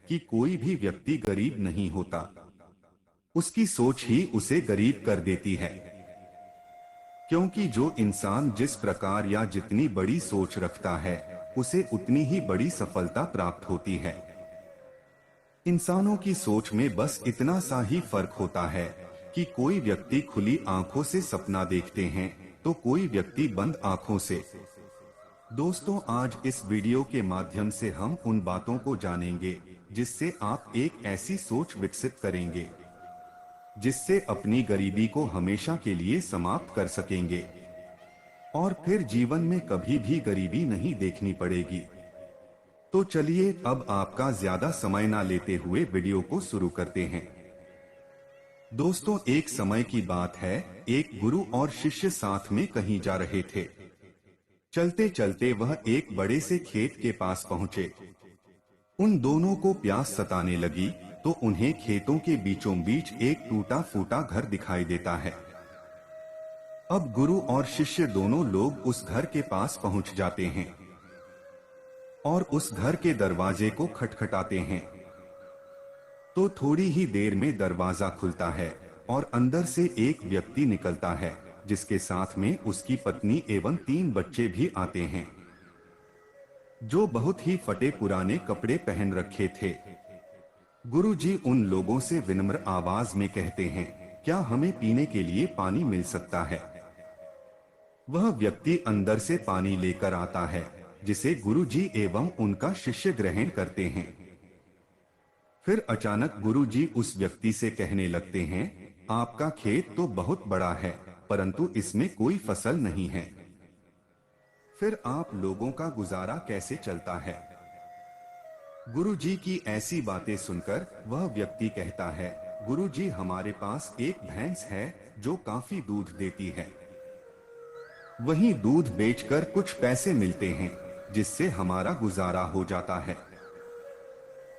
कि कोई भी व्यक्ति गरीब नहीं होता। उसकी सोच ही उसे गरीब कर देती है, क्योंकि जो इंसान जिस प्रकार या जितनी बड़ी सोच रखता है, उसे उतनी ही बड़ी सफलता प्राप्त होती है। इंसानों की सोच में बस इतना सा ही फर्क होता है कि कोई व्यक्ति खुली आंखों से सपना देखते हैं, तो कोई व्यक्ति बंद आंखों से। दोस्तों, आज इस वीडियो के माध्यम से हम उन बातों को जानेंगे जिससे आप एक ऐसी सोच विकसित करेंगे जिससे अपनी गरीबी को हमेशा के लिए समाप्त कर सकेंगे और फिर जीवन में कभी भी गरीबी नहीं देखनी पड़ेगी। तो चलिए अब आपका ज्यादा समय ना लेते हुए वीडियो को शुरू करते हैं। दोस्तों, एक समय की बात है, एक गुरु और शिष्य साथ में कहीं जा रहे थे। चलते चलते वह एक बड़े से खेत के पास पहुंचे। उन दोनों को प्यास सताने लगी तो उन्हें खेतों के बीचों बीच एक टूटा फूटा घर दिखाई देता है। अब गुरु और शिष्य दोनों लोग उस घर के पास पहुंच जाते हैं और उस घर के दरवाजे को खटखटाते हैं। तो थोड़ी ही देर में दरवाजा खुलता है और अंदर से एक व्यक्ति निकलता है, जिसके साथ में उसकी पत्नी एवं 3 बच्चे भी आते हैं, जो बहुत ही फटे पुराने कपड़े पहन रखे थे। गुरुजी उन लोगों से विनम्र आवाज में कहते हैं, क्या हमें पीने के लिए पानी मिल सकता है? वह व्यक्ति अंदर से पानी लेकर आता है, जिसे गुरुजी एवं उनका शिष्य ग्रहण करते हैं। फिर अचानक गुरुजी उस व्यक्ति से कहने लगते हैं, आपका खेत तो बहुत बड़ा है, परंतु इसमें कोई फसल नहीं है। फिर आप लोगों का गुजारा कैसे चलता है? गुरुजी की ऐसी बातें सुनकर वह व्यक्ति कहता है, गुरुजी, हमारे पास एक भैंस है जो काफी दूध देती है। वही दूध बेचकर कुछ पैसे मिलते हैं, जिससे हमारा गुजारा हो जाता है।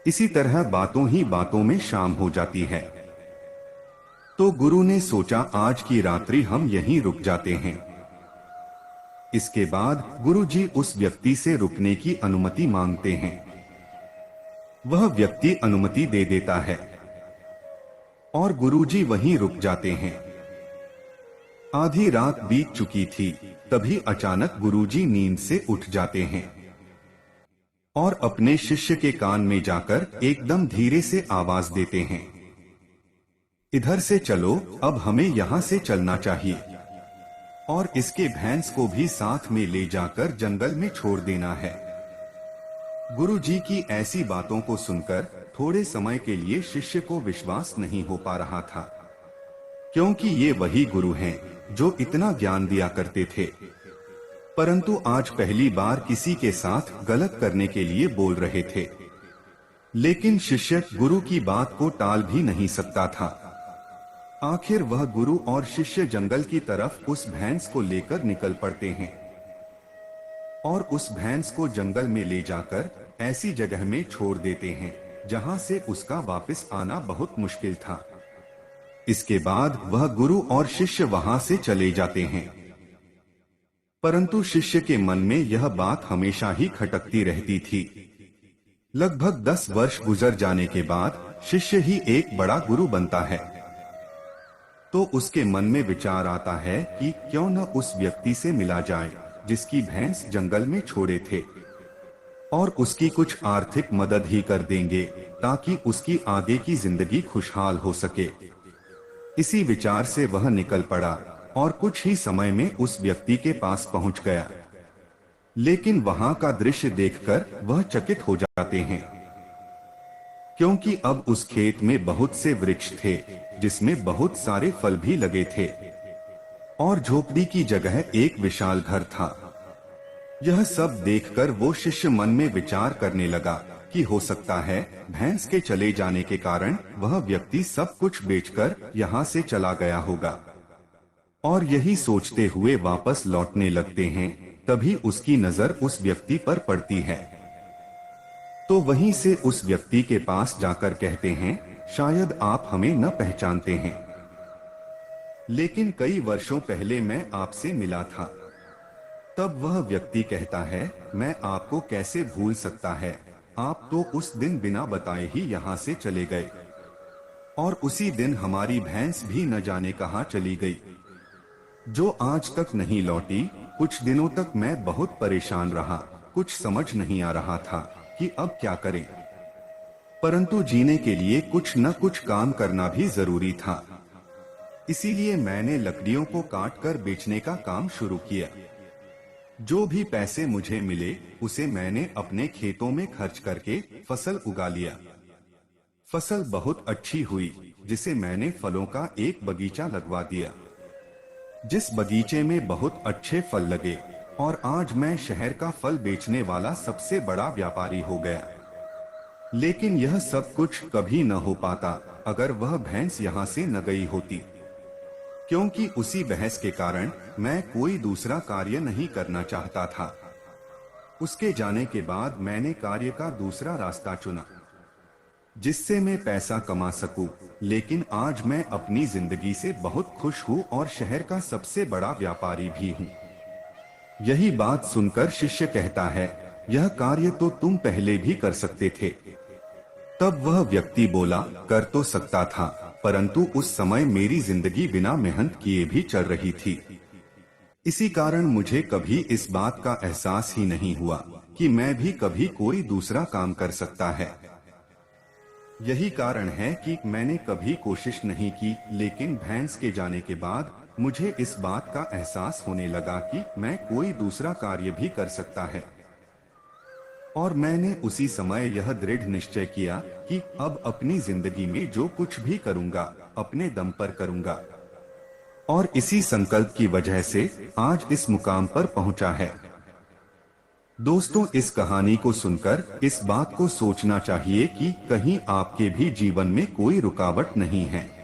इसी तरह बातों ही बातों में शाम हो जाती है। तो गुरु ने सोचा, आज की रात्रि हम यहीं रुक जाते हैं। इसके बाद गुरुजी उस व्यक्ति से रुकने की अनुमति मांगते हैं। वह व्यक्ति अनुमति दे देता है और गुरुजी वहीं रुक जाते हैं। आधी रात बीत चुकी थी, तभी अचानक गुरुजी नींद से उठ जाते हैं और अपने शिष्य के कान में जाकर एकदम धीरे से आवाज देते हैं, इधर से चलो, अब हमें यहां से चलना चाहिए और इसके भैंस को भी साथ में ले जाकर जंगल में छोड़ देना है। गुरुजी की ऐसी बातों को सुनकर थोड़े समय के लिए शिष्य को विश्वास नहीं हो पा रहा था, क्योंकि ये वही गुरु हैं जो इतना ज्ञान दिया करते थे, परंतु आज पहली बार किसी के साथ गलत करने के लिए बोल रहे थे। लेकिन शिष्य गुरु की बात को टाल भी नहीं सकता था। आखिर वह गुरु और शिष्य जंगल की तरफ उस भैंस को लेकर निकल पड़ते हैं और उस भैंस को जंगल में ले जाकर ऐसी जगह में छोड़ देते हैं जहां से उसका वापस आना बहुत मुश्किल था। इसके बाद वह गुरु और शिष्य वहां से चले जाते हैं, परंतु शिष्य के मन में यह बात हमेशा ही खटकती रहती थी। लगभग 10 वर्ष गुजर जाने के बाद शिष्य ही एक बड़ा गुरु बनता है। तो उसके मन में विचार आता है कि क्यों न उस व्यक्ति से मिला जाए जिसकी भैंस जंगल में छोड़े थे, और उसकी कुछ आर्थिक मदद ही कर देंगे ताकि उसकी आगे की जिंदगी खुशहाल हो सके। इसी विचार से वह निकल पड़ा और कुछ ही समय में उस व्यक्ति के पास पहुंच गया। लेकिन वहां का दृश्य देखकर वह चकित हो जाते हैं, क्योंकि अब उस खेत में बहुत से वृक्ष थे जिसमें बहुत सारे फल भी लगे थे और झोपड़ी की जगह एक विशाल घर था। यह सब देखकर वो शिष्य मन में विचार करने लगा कि हो सकता है भैंस के चले जाने के कारण वह व्यक्ति सब कुछ बेचकर यहाँ से चला गया होगा। और यही सोचते हुए वापस लौटने लगते हैं, तभी उसकी नजर उस व्यक्ति पर पड़ती है। तो वहीं से उस व्यक्ति के पास जाकर कहते हैं, शायद आप हमें न पहचानते हैं, लेकिन कई वर्षों पहले मैं आपसे मिला था। तब वह व्यक्ति कहता है, मैं आपको कैसे भूल सकता है, आप तो उस दिन बिना बताए ही यहाँ से चले गए, और उसी दिन हमारी भैंस भी न जाने कहाँ चली गई, जो आज तक नहीं लौटी। कुछ दिनों तक मैं बहुत परेशान रहा, कुछ समझ नहीं आ रहा था कि अब क्या करें, परंतु जीने के लिए कुछ न कुछ काम करना भी जरूरी था। इसीलिए मैंने लकड़ियों को काट कर बेचने का काम शुरू किया। जो भी पैसे मुझे मिले उसे मैंने अपने खेतों में खर्च करके फसल उगा लिया। फसल बहुत अच्छी हुई, जिसे मैंने फलों का एक बगीचा लगवा दिया, जिस बगीचे में बहुत अच्छे फल लगे, और आज मैं शहर का फल बेचने वाला सबसे बड़ा व्यापारी हो गया। लेकिन यह सब कुछ कभी न हो पाता अगर वह भैंस यहाँ से न गई होती, क्योंकि उसी बहस के कारण मैं कोई दूसरा कार्य नहीं करना चाहता था। उसके जाने के बाद मैंने कार्य का दूसरा रास्ता चुना, जिससे मैं पैसा कमा सकूं। लेकिन आज मैं अपनी जिंदगी से बहुत खुश हूं और शहर का सबसे बड़ा व्यापारी भी हूं। यही बात सुनकर शिष्य कहता है, यह कार्य तो तुम पहले भी कर सकते थे। तब वह व्यक्ति बोला, कर तो सकता था, परंतु उस समय मेरी जिंदगी बिना मेहनत किए भी चल रही थी। इसी कारण मुझे कभी इस बात का एहसास ही नहीं हुआ कि मैं भी कभी कोई दूसरा काम कर सकता है। यही कारण है कि मैंने कभी कोशिश नहीं की, लेकिन भैंस के जाने के बाद मुझे इस बात का एहसास होने लगा कि मैं कोई दूसरा कार्य भी कर सकता है। और मैंने उसी समय यह दृढ़ निश्चय किया कि अब अपनी जिंदगी में जो कुछ भी करूंगा अपने दम पर करूंगा, और इसी संकल्प की वजह से आज इस मुकाम पर पहुंचा है। दोस्तों, इस कहानी को सुनकर इस बात को सोचना चाहिए कि कहीं आपके भी जीवन में कोई रुकावट नहीं है।